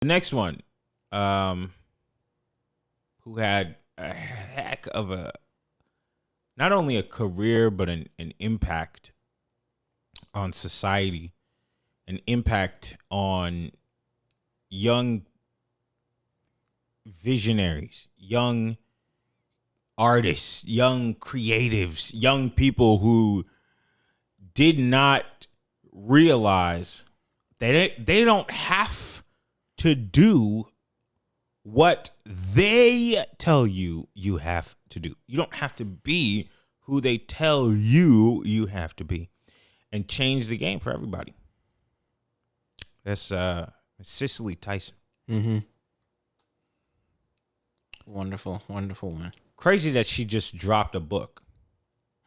The next one, who had a heck of a, not only a career, but an impact on society, an impact on young visionaries, young artists, young creatives, young people who did not realize that they don't have to do what they tell you you have to do. You don't have to be who they tell you you have to be, and change the game for everybody. That's Cicely Tyson. Mm-hmm. Wonderful, wonderful one. Crazy that she just dropped a book.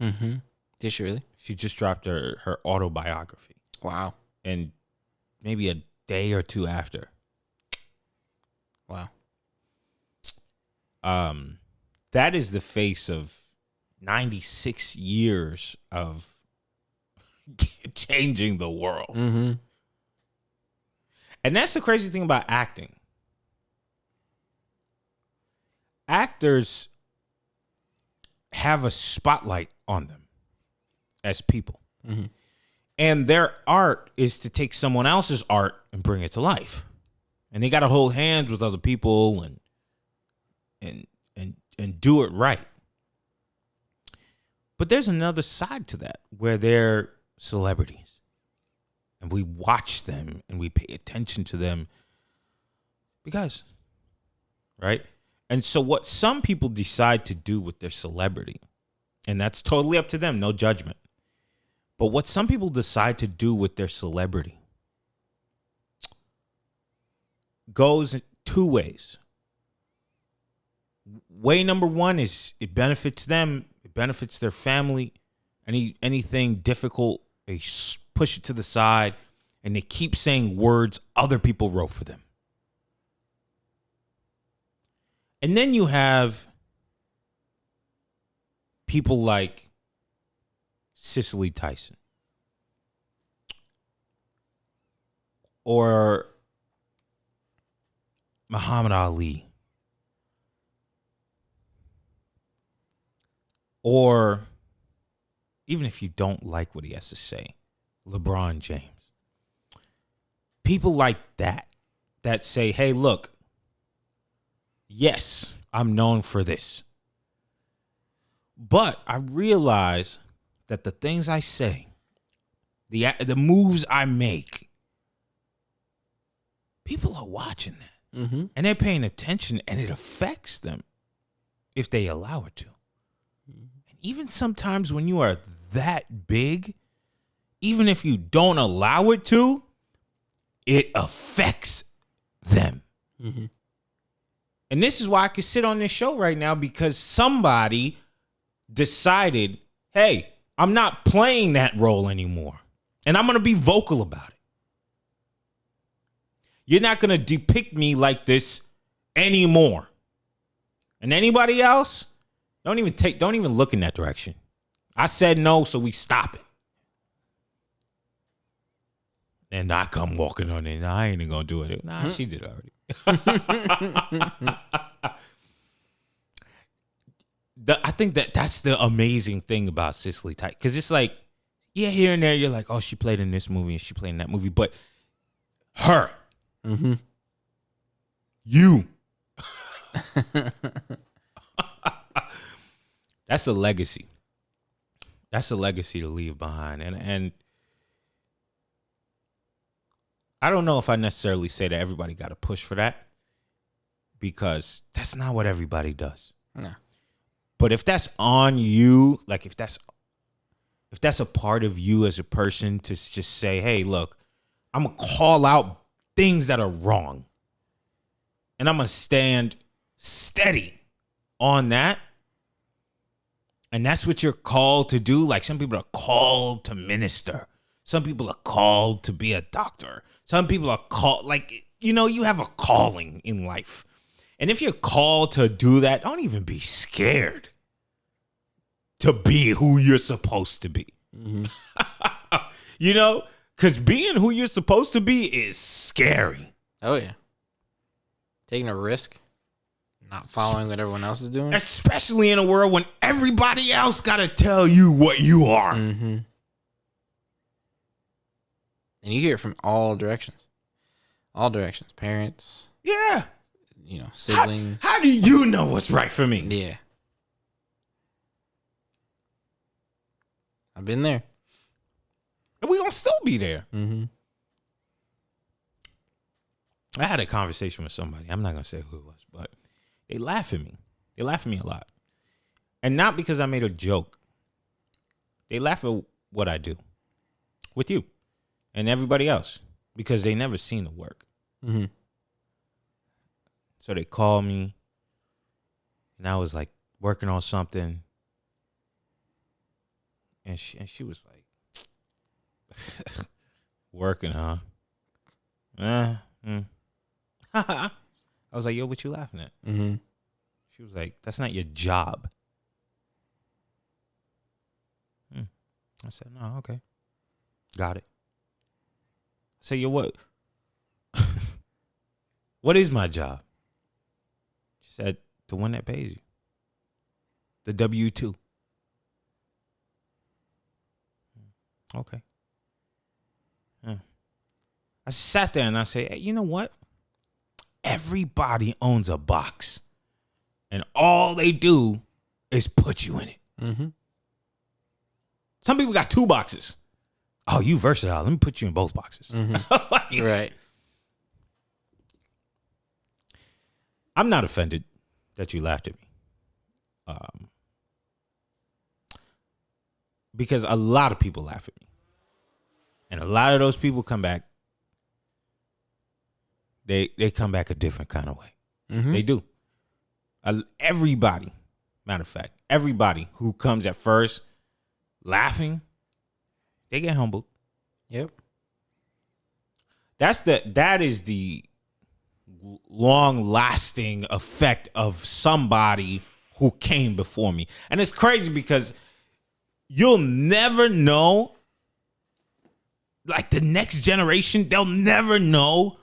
Mm-hmm. Did she really? She just dropped her autobiography. Wow. And maybe a day or two after. Wow. That is the face of 96 years of changing the world. Mm-hmm. And that's the crazy thing about acting. Actors have a spotlight on them as people. Mm-hmm. And their art is to take someone else's art and bring it to life. And they got to hold hands with other people and do it right. But there's another side to that where they're celebrities. And we watch them and we pay attention to them because, right? And so what some people decide to do with their celebrity, and that's totally up to them, no judgment. But what some people decide to do with their celebrity goes two ways. Way number one is it benefits them, it benefits their family. Anything difficult, they push it to the side, and they keep saying words other people wrote for them. And then you have people like Cicely Tyson or Muhammad Ali or, even if you don't like what he has to say, LeBron James. People like that say, hey, look, yes, I'm known for this. But I realize that the things I say, the moves I make, people are watching that. Mm-hmm. And they're paying attention, and it affects them if they allow it to. Mm-hmm. And even sometimes when you are that big, even if you don't allow it to, it affects them. Mm-hmm. And this is why I can sit on this show right now, because somebody decided, hey, I'm not playing that role anymore. And I'm going to be vocal about it. You're not going to depict me like this anymore. And anybody else, don't even look in that direction. I said no, so we stop it. And I come walking on it. I ain't even going to do it. Nah, she did already. I think that's the amazing thing about Cicely Tyson. Because it's like, yeah, here and there, you're like, oh, she played in this movie and she played in that movie. But her, mm-hmm. you, that's a legacy. That's a legacy to leave behind. And I don't know if I necessarily say that everybody got to push for that, because that's not what everybody does. No. But if that's on you, like if that's a part of you as a person to just say, hey, look, I'm going to call out things that are wrong, and I'm going to stand steady on that. And that's what you're called to do. Like, some people are called to minister. Some people are called to be a doctor. Some people are called, like, you have a calling in life. And if you're called to do that, don't even be scared to be who you're supposed to be. Mm-hmm. Because being who you're supposed to be is scary. Oh, yeah. Taking a risk, not following what everyone else is doing. Especially in a world when everybody else got to tell you what you are. Mm-hmm. And you hear it from all directions. All directions. Parents. Yeah. Siblings. How do you know what's right for me? Yeah. I've been there. And we're going to still be there. Mm-hmm. I had a conversation with somebody. I'm not going to say who it was, but they laugh at me. They laugh at me a lot. And not because I made a joke. They laugh at what I do with you and everybody else because they never seen the work. Mm-hmm. So they call me and I was like working on something. And she was like, working, huh? I was like, yo, what you laughing at? Mm-hmm. She was like, that's not your job. I said, no, okay. Got it. I said, yo, what? What is my job? She said, the one that pays you. The W-2. Okay. Yeah. I sat there and I said, hey, you know what? Everybody owns a box. And all they do is put you in it. Mm-hmm. Some people got 2 boxes. Oh, you versatile. Let me put you in both boxes. Mm-hmm. Like, Right. I'm not offended that you laughed at me. Because a lot of people laugh at me. And a lot of those people come back. They come back a different kind of way. Mm-hmm. They do. Everybody, matter of fact, everybody who comes at first laughing, they get humbled. Yep. That is the long-lasting effect of somebody who came before me. And it's crazy because you'll never know, like the next generation, they'll never know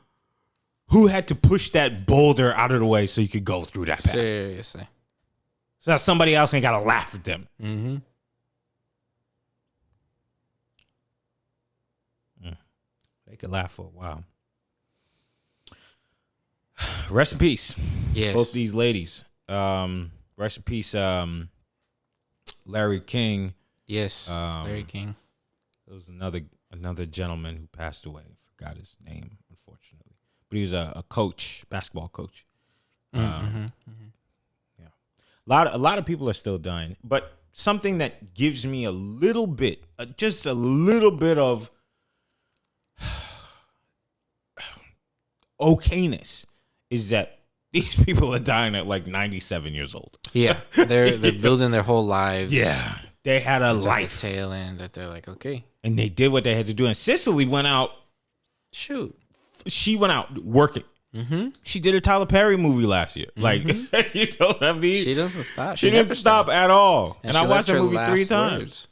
who had to push that boulder out of the way so you could go through that path. Seriously. So that somebody else ain't got to laugh at them. Mm-hmm. They could laugh for a while. Rest in peace. Yes. Both these ladies. Rest in peace, Larry King. Yes. Larry King. There was another gentleman who passed away. I forgot his name, unfortunately. But he was a coach, basketball coach. Mm-hmm. Yeah. A lot of people are still dying. But something that gives me a little bit, just a little bit of okayness is that these people are dying at like 97 years old. Yeah. They're building their whole lives. Yeah. They had a It's life. like a tail end that they're like, okay. And they did what they had to do. And Cicely went out. Shoot. She went out working. Mm-hmm. She did a Tyler Perry movie last year. Like, you know what I mean? She doesn't stop. She didn't stop at all. And I she watched left that her movie 3 last times. words.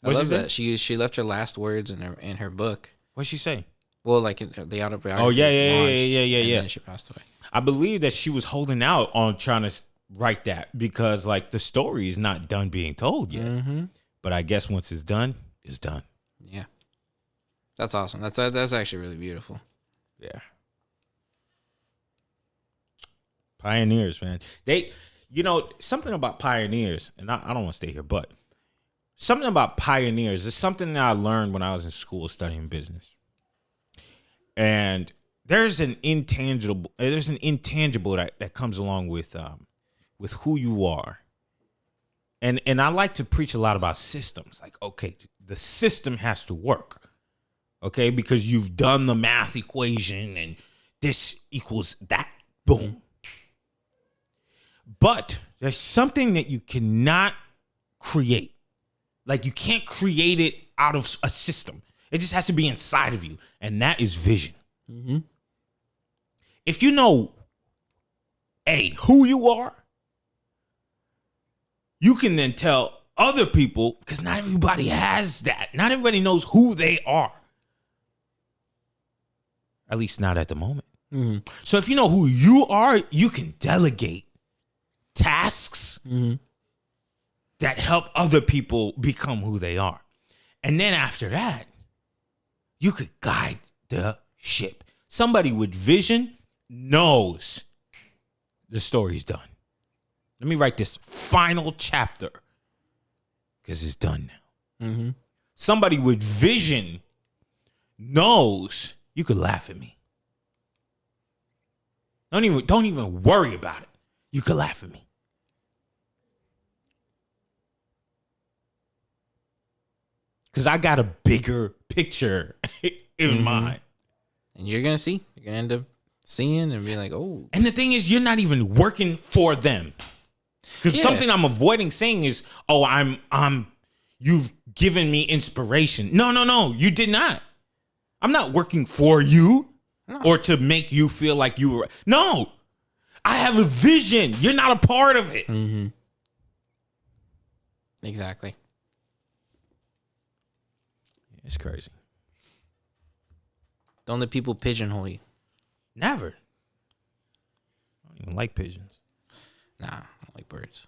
I What'd love she say? that. She left her last words in her book. What'd she say? Well, like in the autobiography. Oh, yeah. And then she passed away. I believe that she was holding out on trying to write that because, like, the story is not done being told yet. Mm-hmm. But I guess once it's done, it's done. Yeah. That's awesome. That's actually really beautiful. Yeah. Pioneers, man. They, something about pioneers, and I don't want to stay here, but something about pioneers is something that I learned when I was in school studying business. And there's an intangible that comes along with who you are. And I like to preach a lot about systems. Like, okay, the system has to work. Okay, because you've done the math equation and this equals that. Boom. But there's something that you cannot create. Like, you can't create it out of a system. It just has to be inside of you. And that is vision. Mm-hmm. If you know, who you are, you can then tell other people, because not everybody has that. Not everybody knows who they are. At least not at the moment. So if you know who you are, you can delegate tasks that help other people become who they are. And then after that, you could guide the ship. Somebody with vision knows the story's done. Let me write this final chapter because it's done now. Somebody with vision knows you could laugh at me. Don't even worry about it. You could laugh at me. Because I got a bigger picture in mind. And you're going to see. You're going to end up seeing and be like, oh. And the thing is, you're not even working for them. Because something I'm avoiding saying is, oh, you've given me inspiration. No, you did not. I'm not working for you or to make you feel like you were. No, I have a vision. You're not a part of it. Exactly. It's crazy. Don't let people pigeonhole you. Never. I don't even like pigeons. Nah, I don't like birds.